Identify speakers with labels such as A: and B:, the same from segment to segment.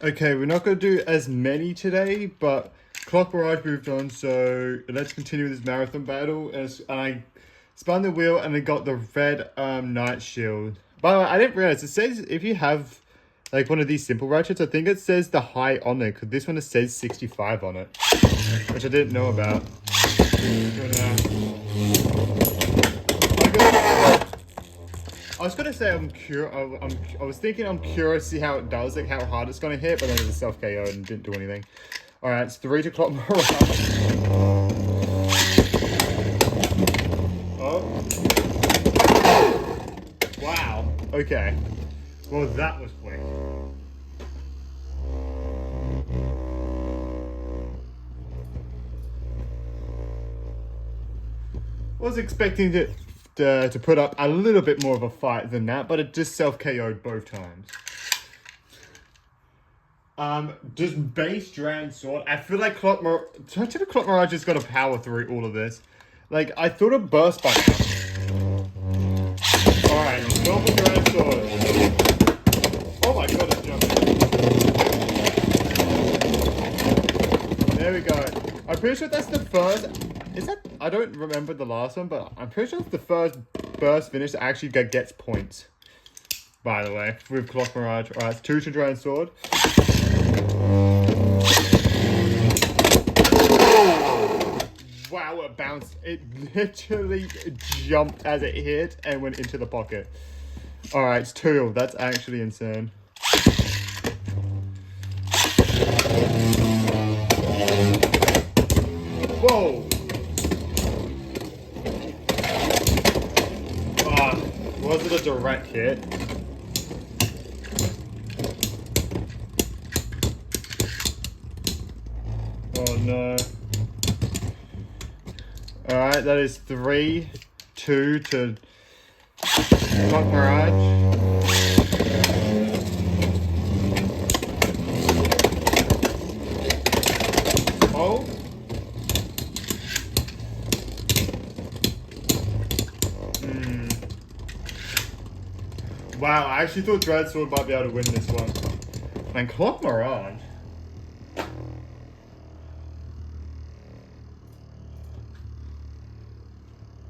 A: Okay, we're not going to do as many today, but ClockMirage moved on, so let's continue this marathon battle. And I spun the wheel and I got the red Knight Shield. By the way, I didn't realize, it says if you have like one of these simple ratchets, I think it says the height on it, because this one it says 65 on it, which I didn't know about. I was gonna say I was thinking I'm curious to see how it does, like how hard it's gonna hit, but then it was self KO and didn't do anything. All right, it's 3 to ClockMirage. Oh, wow. Okay. Well, that was quick. Was expecting to put up a little bit more of a fight than that, but it just self KO'd both times. Just base Dragon Sword. I feel like ClockMirage has got to power through all of this. Like, I thought it burst by now. Alright, normal Dragon Sword. Oh my god, it's jumping. There we go. I'm pretty sure that's the first. Is that? I don't remember the last one, but I'm pretty sure it's the first burst finish that actually gets points. By the way, with ClockMirage. Alright, it's 2 to Dragon Sword. Wow, it bounced. It literally jumped as it hit and went into the pocket. Alright, it's 2. That's actually insane. Whoa! Was it a direct hit? Oh no. Alright, that is 3-2 to ClockMirage. Oh. Wow, I actually thought Dread Sword might be able to win this one. Man, ClockMirage.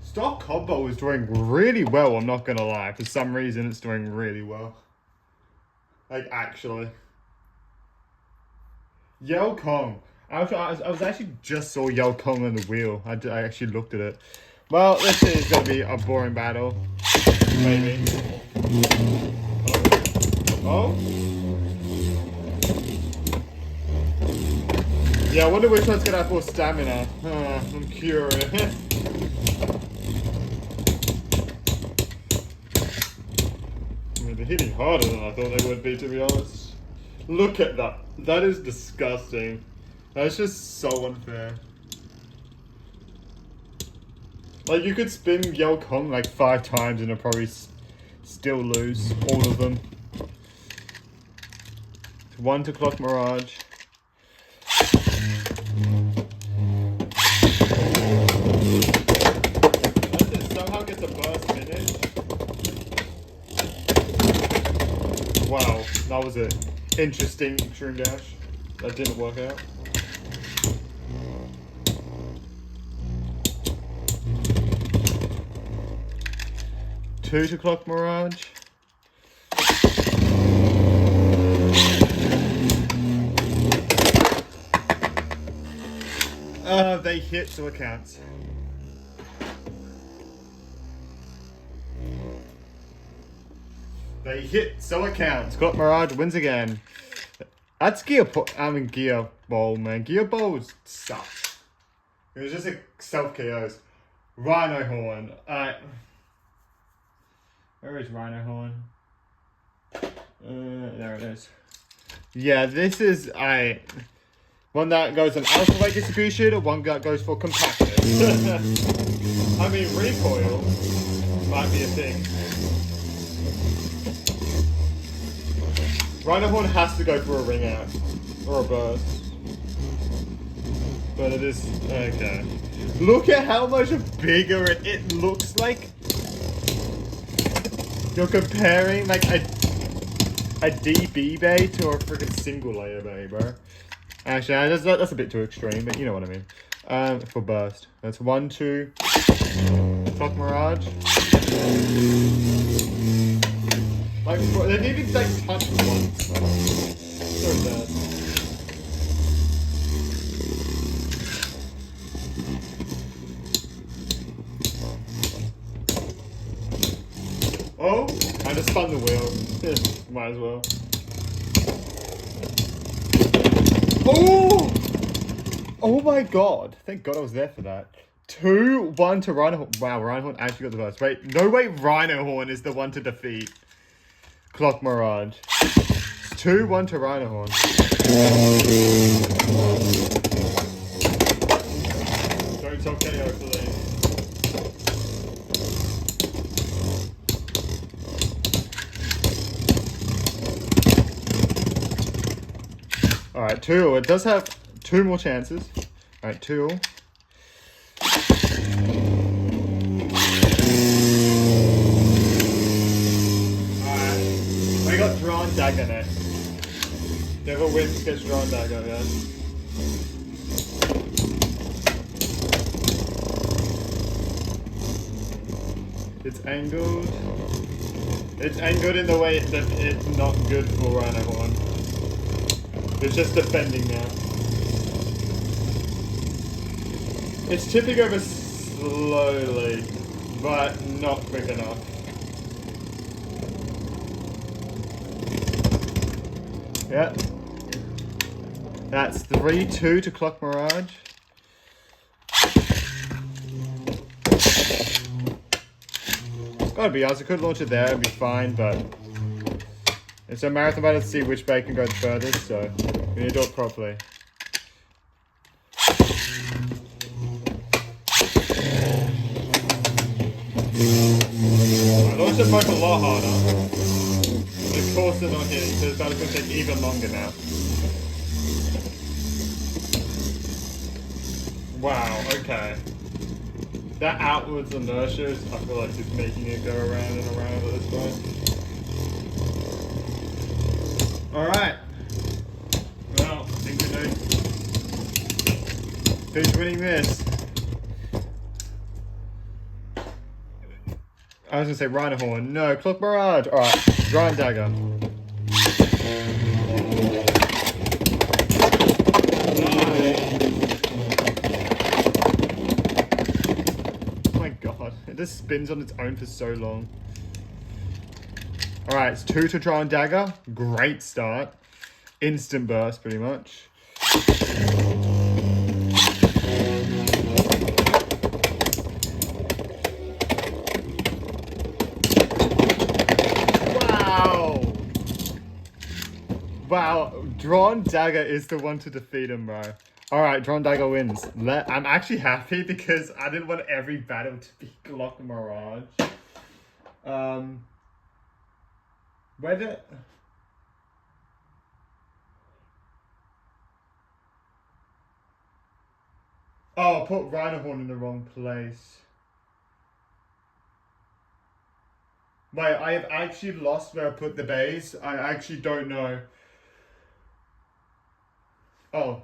A: Stock Combo is doing really well, I'm not gonna lie. For some reason, it's doing really well. Like, actually. Yell Kong. I was actually just saw Yell Kong on the wheel. I actually looked at it. Well, this is gonna be a boring battle. Maybe. Oh. Yeah, I wonder which one's gonna have more stamina. I'm curious. I mean, they're hitting harder than I thought they would be, to be honest. Look at that. That is disgusting. That's just so unfair. Like, you could spin Yell Kong like 5 times and it'll probably still lose all of them. 1 to ClockMirage. Somehow gets a burst finish. Wow, that was an interesting Extreme Dash. That didn't work out. Two to ClockMirage. They hit, so it counts. They hit, so it counts. ClockMirage wins again. That's Gear Ball, man. Gear Ball sucks. It was just a self KOs. Rhino Horn. Where is Rhino Horn? There it is. Yeah, this is one that goes on alpha weight distribution, one that goes for compactness. I mean, recoil might be a thing. Rhino Horn has to go for a ring out or a burst, but it is okay. Look at how much bigger it looks like. You're comparing like a a DB bay to a freaking single layer bay, bro. Actually, that's a bit too extreme, but you know what I mean. For burst. That's 1, 2. ClockMirage. Like, they didn't even like touch once. So bad. Oh, I just spun the wheel. Might as well. Oh! Oh my god. Thank god I was there for that. 2-1 to Rhinohorn. Wow, Rhinohorn actually got the burst. Wait, no way Rhinohorn is the one to defeat ClockMirage. 2-1 to Rhinohorn. Don't tell KO, please. Alright, 2. It does have 2 more chances. Alright, 2. Alright. We got Drawn Dagger next. Whoever wins gets Drawn Dagger, yeah. It's angled. It's angled in the way that it's not good for Rhinohorn. It's just defending now. It's tipping over slowly, but not quick enough. Yeah. That's 3-2 to ClockMirage. Gotta be honest, I could launch it there and be fine, but it's a marathon battle to see which bay can go the furthest, so we need to do it properly. I launched the poke a lot harder. But of course they're not hitting, so this battle's gonna take even longer now. Wow, okay. That outwards inertia, I feel like it's making it go around and around at this point. Alright. Well, I think we know who's winning this. I was gonna say Rhinohorn. No, ClockMirage. Alright, Drawn Dagger. Oh my god, it just spins on its own for so long. Alright, it's 2 to Drawn Dagger. Great start. Instant burst, pretty much. Wow, Drawn Dagger is the one to defeat him, bro. Alright, Drawn Dagger wins. I'm actually happy because I didn't want every battle to be ClockMirage. Where did... Oh, I put Rhinohorn in the wrong place. Wait, I have actually lost where I put the bays. I actually don't know. Oh.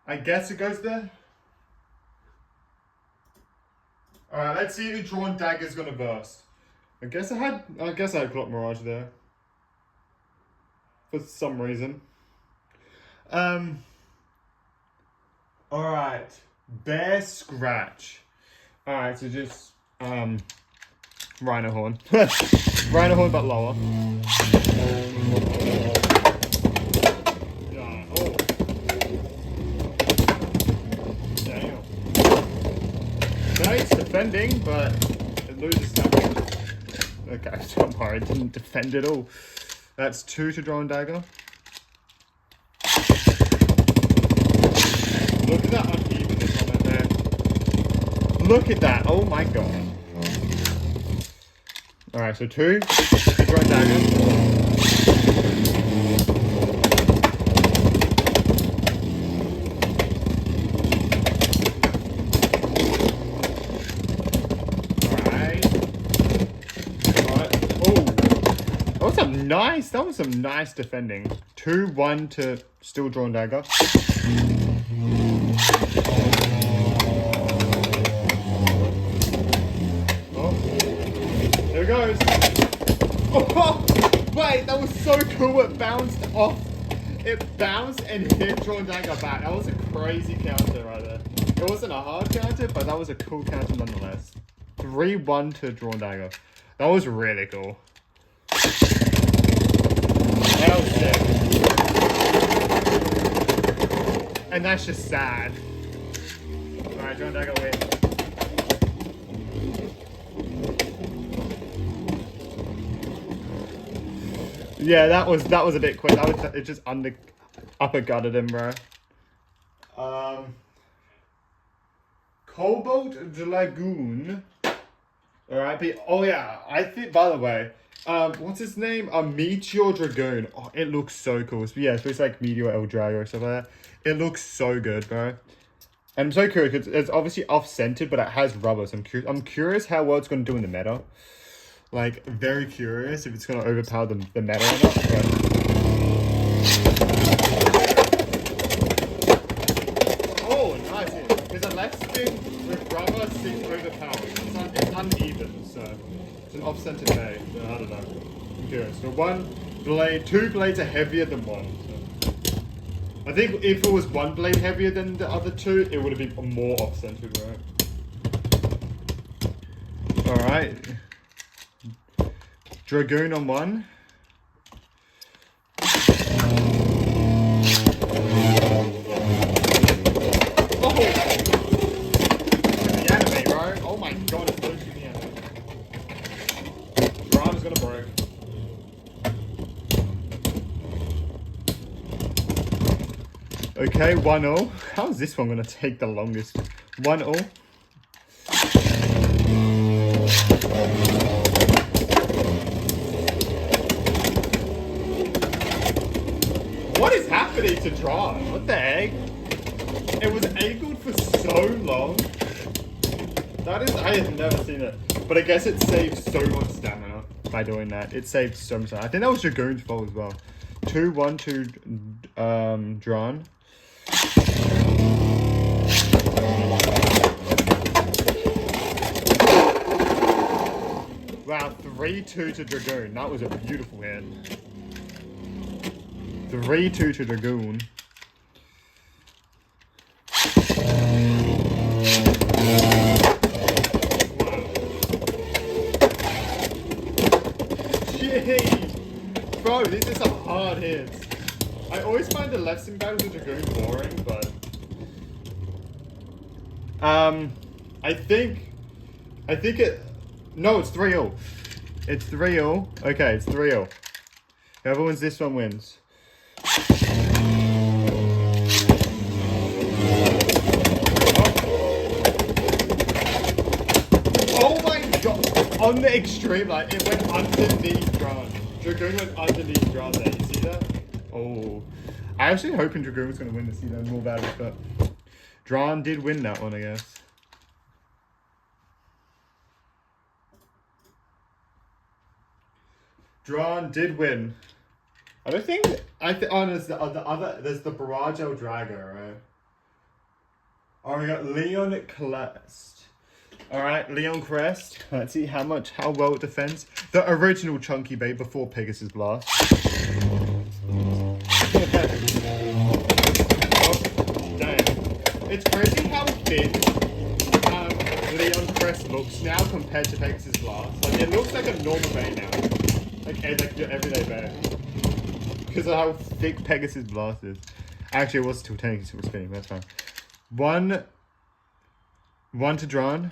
A: I guess it goes there. Alright, let's see who Drawn Dagger is gonna burst. I guess I had ClockMirage there. For some reason. Alright. Bear Scratch. Alright, so just Rhinohorn. Rhinohorn but lower. Yeah, oh. Damn. Nice defending, but it loses damage. Okay, don't worry, it didn't defend at all. That's 2 to Drawn Dagger. Look at that unevenness on it there. Look at that, oh my god. Alright, so 2 to Drawn Dagger. nice. That was some nice defending. 2-1 to still drawn dagger. Oh, there it goes. Oh, wait, that was so cool. It bounced off. It bounced and hit drawn dagger back. That was a crazy counter right there. It wasn't a hard counter, but that was a cool counter nonetheless. 3-1 to drawn dagger. That was really cool. That was sick. And that's just sad. Alright, drawn dagger win. Yeah, that was a bit quick. It just uppercutted him, bro. Cobalt Dragoon. Alright, but oh yeah, I think, by the way, what's his name? Meteor Dragoon. Oh, it looks so cool. So, yeah, so it's like Meteor El Drago or stuff like that. It looks so good, bro. And I'm so curious because it's obviously off-centered, but it has rubber. So I'm curious how well it's going to do in the meta. Like, very curious if it's going to overpower the meta or not. But... oh, nice. Because a left spin with rubber seems overpowered. It's uneven, so it's an off-center blade. So I don't know. I'm curious. So two blades are heavier than one. So. I think if it was one blade heavier than the other two, it would have been more off-centered, right? Alright. Dragoon on one. Oh! The anime, bro. Oh my god, it's literally the anime. Your arm's gonna break. Okay, 1-0. How is this one gonna take the longest? 1-0. What is happening to Dron? What the heck? It was angled for so long. I have never seen it. But I guess it saved so much stamina by doing that. It saved so much stamina. I think that was Dragoon's fault as well. 2-1 to Dron. Wow, 3-2 to Dragoon. That was a beautiful hand. 3-2 to Dragoon. Wow. Jeez. Bro, these are some hard hits. I always find the left sim battles with Dragoon boring, but... I think it... No, it's 3-0. It's 3-0. Okay, it's 3-0. Whoever wins this one wins. Oh my god! On the extreme line, it went underneath Dron. Dragoon went underneath Dron there. You see that? Oh. I actually hoping Dragoon was going to win to see that more battles, but Dron did win that one, I guess. Dron did win. I don't think... oh, there's the Barrage El Drago, right? Oh, we got Leon Crest. Alright, Leon Crest. Let's see how well it defends. The original Chunky Bay before Pegasus Blast. Oh, damn. It's crazy how thin Leon Crest looks now compared to Pegasus Blast. Like, it looks like a normal bay now. Like your everyday bay. Because of how thick Pegasus Blast is. Actually, it was still technically super spinning, that's fine. One to Dron.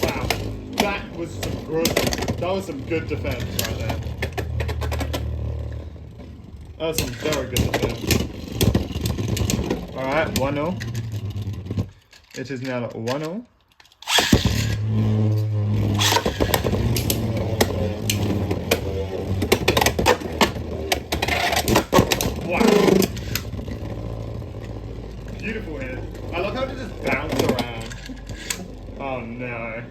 A: Wow, that was some good defense right there. That was some very good defense. Alright, 1-0. It is now 1-0. Wow. Beautiful hit. I love how it just bounced around. Oh no.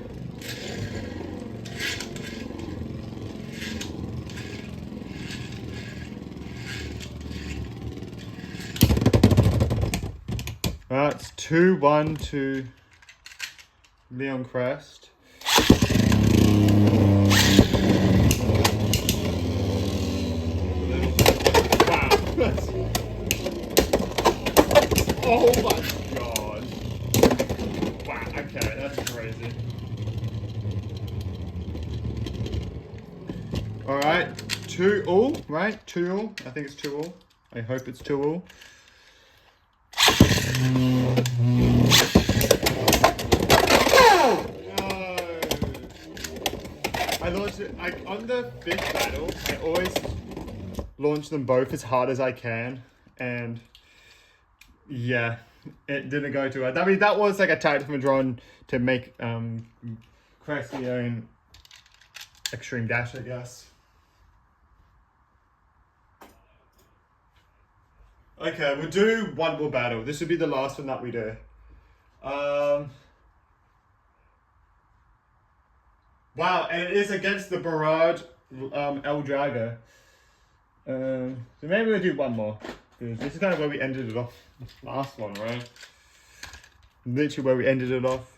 A: That's 2-1 to Leon Crest. Wow. Oh my god. Wow, okay, that's crazy. Alright, 2-all, right? 2-all. I think it's 2-all. I hope it's 2-all. I launched it on the fifth battle. I always launch them both as hard as I can, and yeah, it didn't go too well. I mean, that was like a tactic from Adron to make Crest the own extreme dash, I guess. Okay, we'll do one more battle. This will be the last one that we do. Wow, and it is against the Barrage El Drago. So maybe we'll do one more. This is kind of where we ended it off. The last one, right? Literally where we ended it off.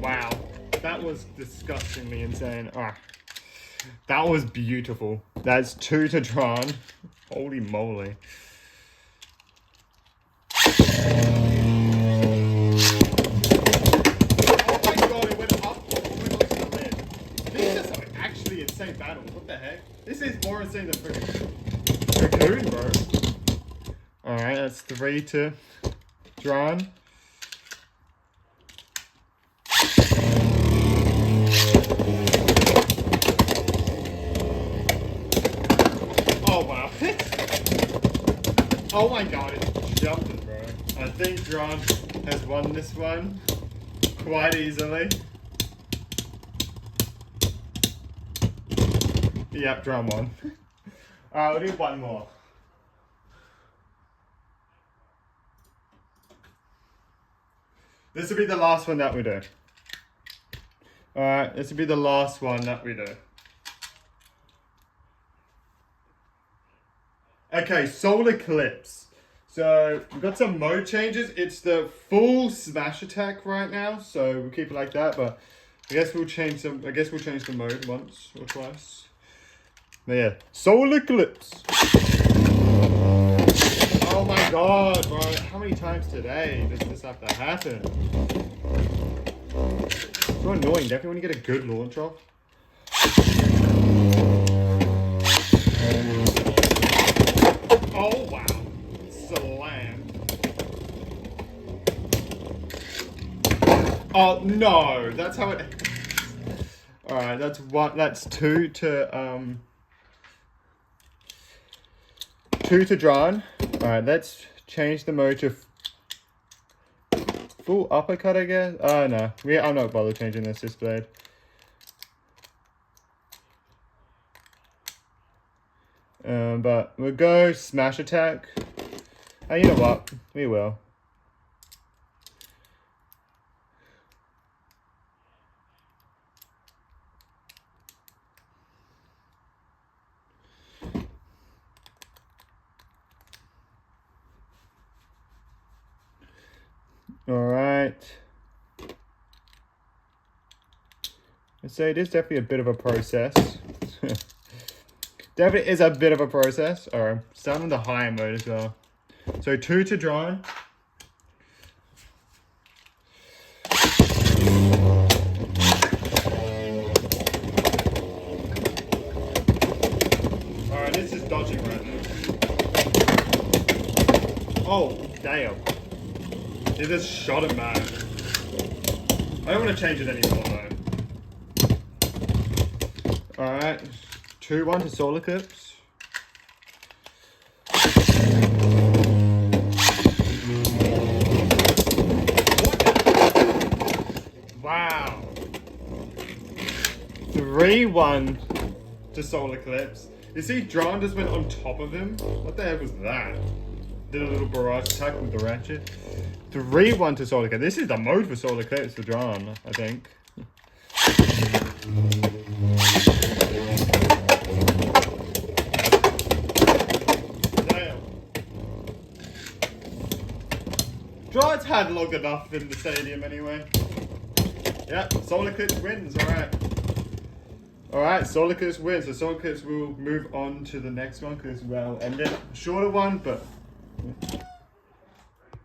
A: Wow, that was disgustingly insane. Ah, that was beautiful. That's 2 to Dron. Holy moly. Insane battle. What the heck? This is more insane than freaking bro. Alright, that's 3 to Dron. Oh wow. Oh my god, it's jumping, bro. I think Dron has won this one quite easily. Yep, Dron won. Alright, we'll do one more. This will be the last one that we do. Alright, this will be the last one that we do. Okay, Solar Eclipse. So, we've got some mode changes. It's the full smash attack right now, so we'll keep it like that, but I guess we'll change the mode once or twice. But yeah, Solar Eclipse. Oh my god, bro. How many times today does this have to happen? It's so annoying. Definitely when you get a good launch off. Oh wow. Slam. Oh no. That's how it... Alright, that's 2 to 2 to Dron. Alright, let's change the mode to full uppercut, I guess. Oh no, I'm not bothered changing this Blade. But we'll go smash attack. Oh, you know what? We will. Alright. I'd say it is definitely a bit of a process. Definitely is a bit of a process. Alright, starting on the higher mode as well. So 2 to Dron. Alright, this is dodging right now. Oh, damn. It just shot him back. I don't want to change it anymore though. Alright. 2-1 to Solar Eclipse. Wow. 3-1 to Solar Eclipse. You see, Dron just went on top of him. What the heck was that? Did a little barrage attack with the ratchet. 3-1 to Solar Eclipse. This is the mode for Solar Eclipse for Dron, I think. Damn. Dron's had long enough in the stadium anyway. Yep, Solar Eclipse wins, alright. Alright, Solar Eclipse wins. So Solar Eclipse will move on to the next one because we'll end it. Shorter one, but